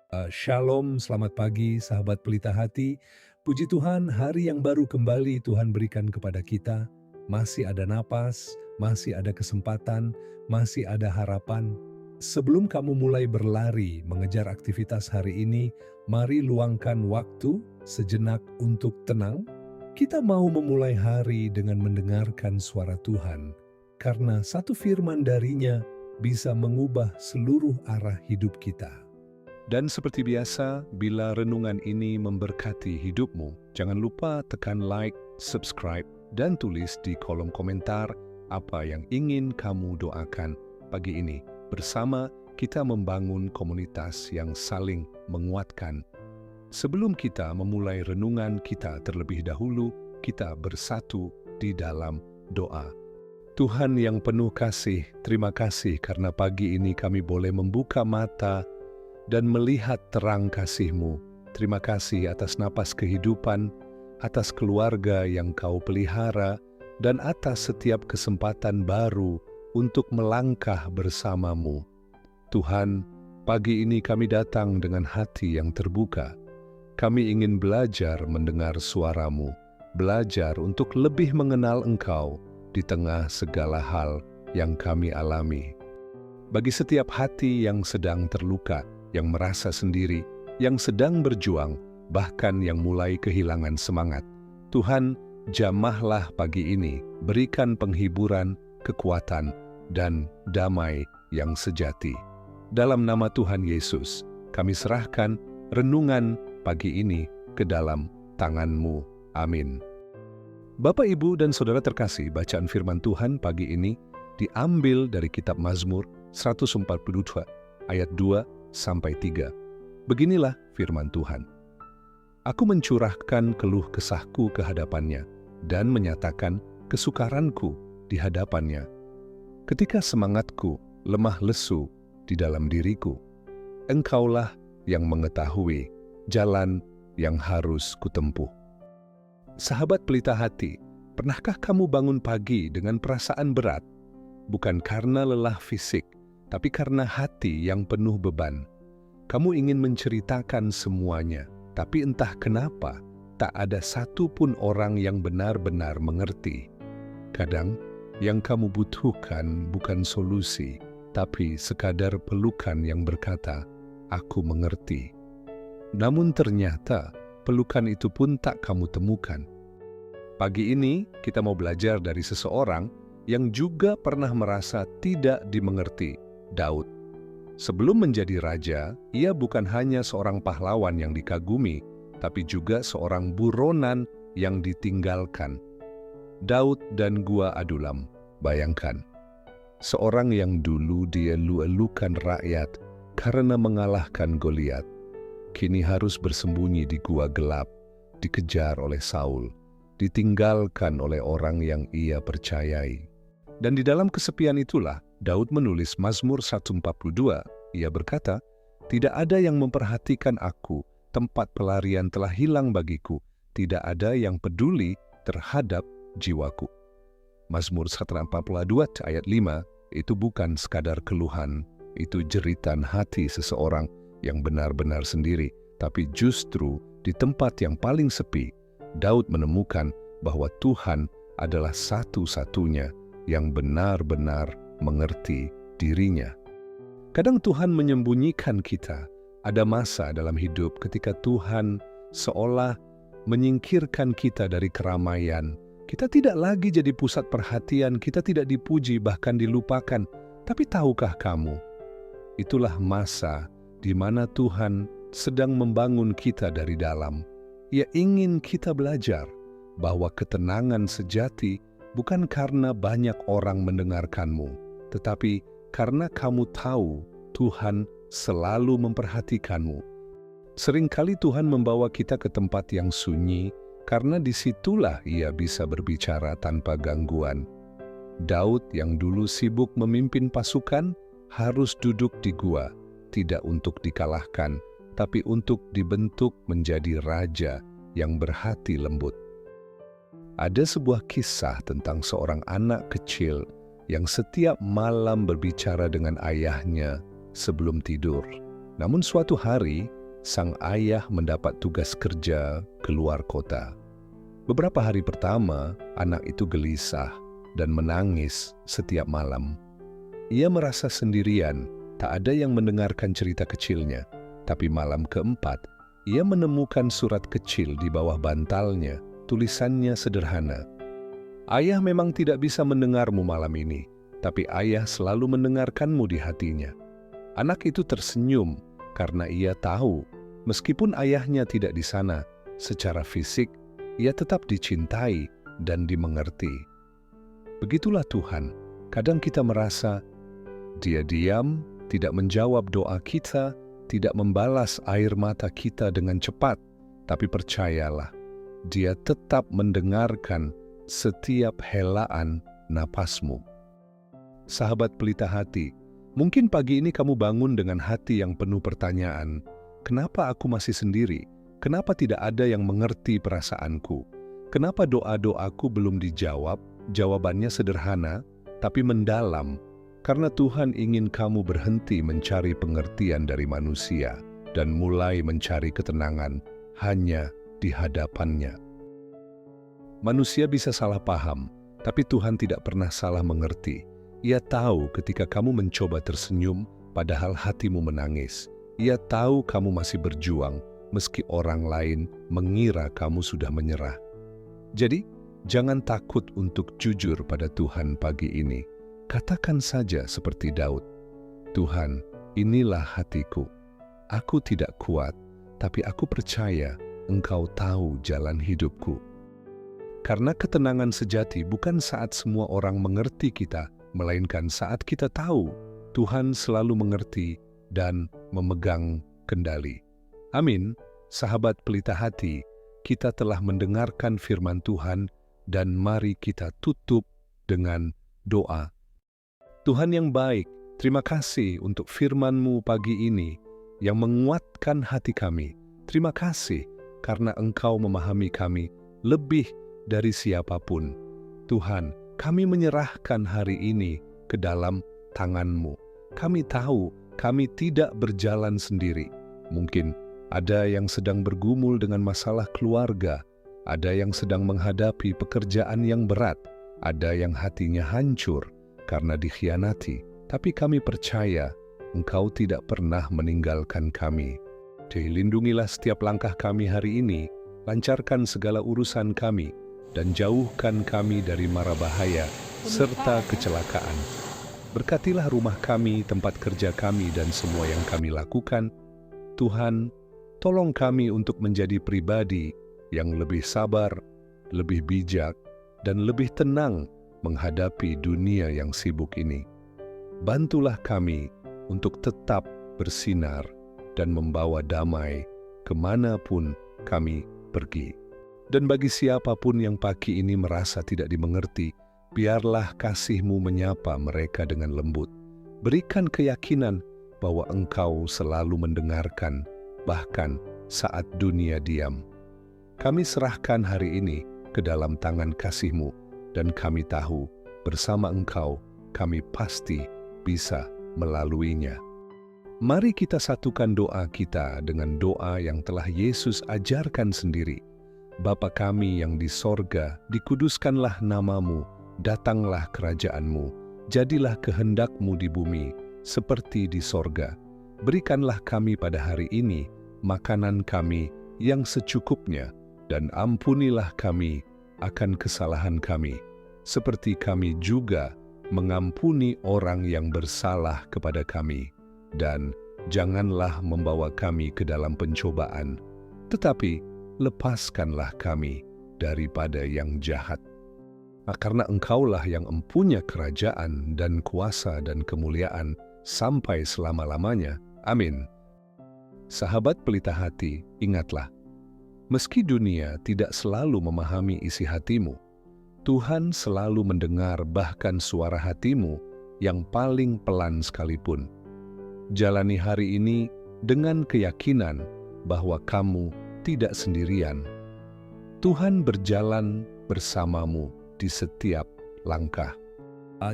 Shalom, selamat pagi sahabat pelita hati. Puji Tuhan, hari yang baru kembali Tuhan berikan kepada kita. Masih ada napas, masih ada kesempatan, masih ada harapan. Sebelum kamu mulai berlari mengejar aktivitas hari ini, mari luangkan waktu sejenak untuk tenang. Kita mau memulai hari dengan mendengarkan suara Tuhan, karena satu firman darinya bisa mengubah seluruh arah hidup kita. Dan seperti biasa, bila renungan ini memberkati hidupmu, jangan lupa tekan like, subscribe, dan tulis di kolom komentar apa yang ingin kamu doakan pagi ini. Bersama kita membangun komunitas yang saling menguatkan. Sebelum kita memulai renungan kita terlebih dahulu, kita bersatu di dalam doa. Tuhan yang penuh kasih, terima kasih karena pagi ini kami boleh membuka mata dan melihat terang kasih-Mu. Terima kasih atas napas kehidupan, atas keluarga yang Kau pelihara, dan atas setiap kesempatan baru untuk melangkah bersama-Mu. Tuhan, pagi ini kami datang dengan hati yang terbuka. Kami ingin belajar mendengar suara-Mu, belajar untuk lebih mengenal Engkau di tengah segala hal yang kami alami. Bagi setiap hati yang sedang terluka, yang merasa sendiri, yang sedang berjuang, bahkan yang mulai kehilangan semangat. Tuhan, jamahlah pagi ini, berikan penghiburan, kekuatan, dan damai yang sejati. Dalam nama Tuhan Yesus, kami serahkan renungan pagi ini ke dalam tangan-Mu. Amin. Bapak, Ibu, dan Saudara terkasih, bacaan firman Tuhan pagi ini diambil dari kitab Mazmur 142, ayat 2 sampai 3. Beginilah firman Tuhan. Aku mencurahkan keluh kesahku ke hadapannya dan menyatakan kesukaranku di hadapannya. Ketika semangatku lemah lesu di dalam diriku, Engkaulah yang mengetahui jalan yang harus kutempuh. Sahabat pelita hati, pernahkah kamu bangun pagi dengan perasaan berat? Bukan karena lelah fisik, tapi karena hati yang penuh beban. Kamu ingin menceritakan semuanya, tapi entah kenapa tak ada satu pun orang yang benar-benar mengerti. Kadang, yang kamu butuhkan bukan solusi, tapi sekadar pelukan yang berkata, "Aku mengerti." Namun ternyata, pelukan itu pun tak kamu temukan. Pagi ini, kita mau belajar dari seseorang yang juga pernah merasa tidak dimengerti, Daud. Sebelum menjadi raja, ia bukan hanya seorang pahlawan yang dikagumi, tapi juga seorang buronan yang ditinggalkan. Daud dan Gua Adulam, bayangkan. Seorang yang dulu dielu-elukan rakyat karena mengalahkan Goliat, kini harus bersembunyi di gua gelap, dikejar oleh Saul, ditinggalkan oleh orang yang ia percayai. Dan di dalam kesepian itulah, Daud menulis Mazmur 142. Ia berkata, "Tidak ada yang memperhatikan aku, tempat pelarian telah hilang bagiku, tidak ada yang peduli terhadap jiwaku." Mazmur 142 ayat 5 itu bukan sekadar keluhan, itu jeritan hati seseorang yang benar-benar sendiri, tapi justru di tempat yang paling sepi, Daud menemukan bahwa Tuhan adalah satu-satunya yang benar-benar mengerti dirinya. Kadang Tuhan menyembunyikan kita. Ada masa dalam hidup ketika Tuhan seolah menyingkirkan kita dari keramaian. Kita tidak lagi jadi pusat perhatian, kita tidak dipuji, bahkan dilupakan. Tapi tahukah kamu, itulah masa di mana Tuhan sedang membangun kita dari dalam. Ia ingin kita belajar bahwa ketenangan sejati bukan karena banyak orang mendengarkanmu, tetapi karena kamu tahu Tuhan selalu memperhatikanmu. Seringkali Tuhan membawa kita ke tempat yang sunyi, karena disitulah Ia bisa berbicara tanpa gangguan. Daud yang dulu sibuk memimpin pasukan, harus duduk di gua, tidak untuk dikalahkan, tapi untuk dibentuk menjadi raja yang berhati lembut. Ada sebuah kisah tentang seorang anak kecil yang setiap malam berbicara dengan ayahnya sebelum tidur. Namun suatu hari, sang ayah mendapat tugas kerja keluar kota. Beberapa hari pertama, anak itu gelisah dan menangis setiap malam. Ia merasa sendirian, tak ada yang mendengarkan cerita kecilnya. Tapi malam keempat, ia menemukan surat kecil di bawah bantalnya. Tulisannya sederhana. Ayah memang tidak bisa mendengarmu malam ini, tapi ayah selalu mendengarkanmu di hatinya. Anak itu tersenyum karena ia tahu, meskipun ayahnya tidak di sana, secara fisik, ia tetap dicintai dan dimengerti. Begitulah Tuhan. Kadang kita merasa Dia diam, tidak menjawab doa kita, tidak membalas air mata kita dengan cepat, tapi percayalah, Dia tetap mendengarkan setiap helaan napasmu. Sahabat pelita hati, mungkin pagi ini kamu bangun dengan hati yang penuh pertanyaan. Kenapa aku masih sendiri? Kenapa tidak ada yang mengerti perasaanku? Kenapa doa-doaku belum dijawab? Jawabannya sederhana, tapi mendalam. Karena Tuhan ingin kamu berhenti mencari pengertian dari manusia dan mulai mencari ketenangan hanya di hadapannya. Manusia bisa salah paham, tapi Tuhan tidak pernah salah mengerti. Ia tahu ketika kamu mencoba tersenyum, padahal hatimu menangis. Ia tahu kamu masih berjuang, meski orang lain mengira kamu sudah menyerah. Jadi, jangan takut untuk jujur pada Tuhan pagi ini. Katakan saja seperti Daud, Tuhan, inilah hatiku. Aku tidak kuat, tapi aku percaya Engkau tahu jalan hidupku. Karena ketenangan sejati bukan saat semua orang mengerti kita, melainkan saat kita tahu Tuhan selalu mengerti dan memegang kendali. Amin. Sahabat pelita hati, kita telah mendengarkan firman Tuhan dan mari kita tutup dengan doa. Tuhan yang baik, terima kasih untuk firman-Mu pagi ini yang menguatkan hati kami. Terima kasih karena Engkau memahami kami lebih dari siapapun. Tuhan, kami menyerahkan hari ini ke dalam tangan-Mu. Kami tahu kami tidak berjalan sendiri. Mungkin ada yang sedang bergumul dengan masalah keluarga, ada yang sedang menghadapi pekerjaan yang berat, ada yang hatinya hancur karena dikhianati. Tapi kami percaya Engkau tidak pernah meninggalkan kami. Lindungilah setiap langkah kami hari ini, lancarkan segala urusan kami, dan jauhkan kami dari mara bahaya serta kecelakaan. Berkatilah rumah kami, tempat kerja kami, dan semua yang kami lakukan. Tuhan, tolong kami untuk menjadi pribadi yang lebih sabar, lebih bijak, dan lebih tenang menghadapi dunia yang sibuk ini. Bantulah kami untuk tetap bersinar dan membawa damai kemanapun kami pergi. Dan bagi siapapun yang pagi ini merasa tidak dimengerti, biarlah kasih-Mu menyapa mereka dengan lembut. Berikan keyakinan bahwa Engkau selalu mendengarkan, bahkan saat dunia diam. Kami serahkan hari ini ke dalam tangan kasih-Mu, dan kami tahu bersama Engkau kami pasti bisa melaluinya. Mari kita satukan doa kita dengan doa yang telah Yesus ajarkan sendiri. Bapa kami yang di sorga, dikuduskanlah nama-Mu, datanglah kerajaan-Mu, jadilah kehendak-Mu di bumi, seperti di sorga. Berikanlah kami pada hari ini makanan kami yang secukupnya, dan ampunilah kami akan kesalahan kami, seperti kami juga mengampuni orang yang bersalah kepada kami. Dan janganlah membawa kami ke dalam pencobaan, tetapi lepaskanlah kami daripada yang jahat. Karena Engkaulah yang empunya kerajaan dan kuasa dan kemuliaan sampai selama-lamanya. Amin. Sahabat pelita hati, ingatlah, meski dunia tidak selalu memahami isi hatimu, Tuhan selalu mendengar bahkan suara hatimu yang paling pelan sekalipun. Jalani hari ini dengan keyakinan bahwa kamu tidak sendirian. Tuhan berjalan bersamamu di setiap langkah.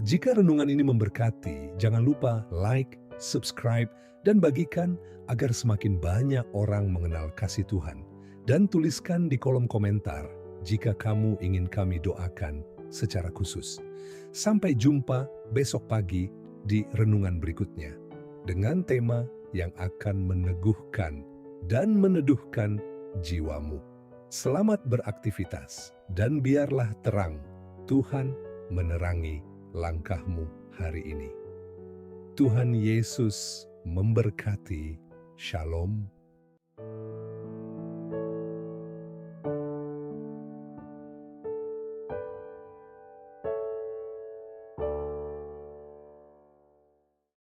Jika renungan ini memberkati, jangan lupa like, subscribe, dan bagikan agar semakin banyak orang mengenal kasih Tuhan. Dan tuliskan di kolom komentar jika kamu ingin kami doakan secara khusus. Sampai jumpa besok pagi di renungan berikutnya dengan tema yang akan meneguhkan dan meneduhkan jiwamu. Selamat beraktivitas dan biarlah terang Tuhan menerangi langkahmu hari ini. Tuhan Yesus memberkati. Shalom.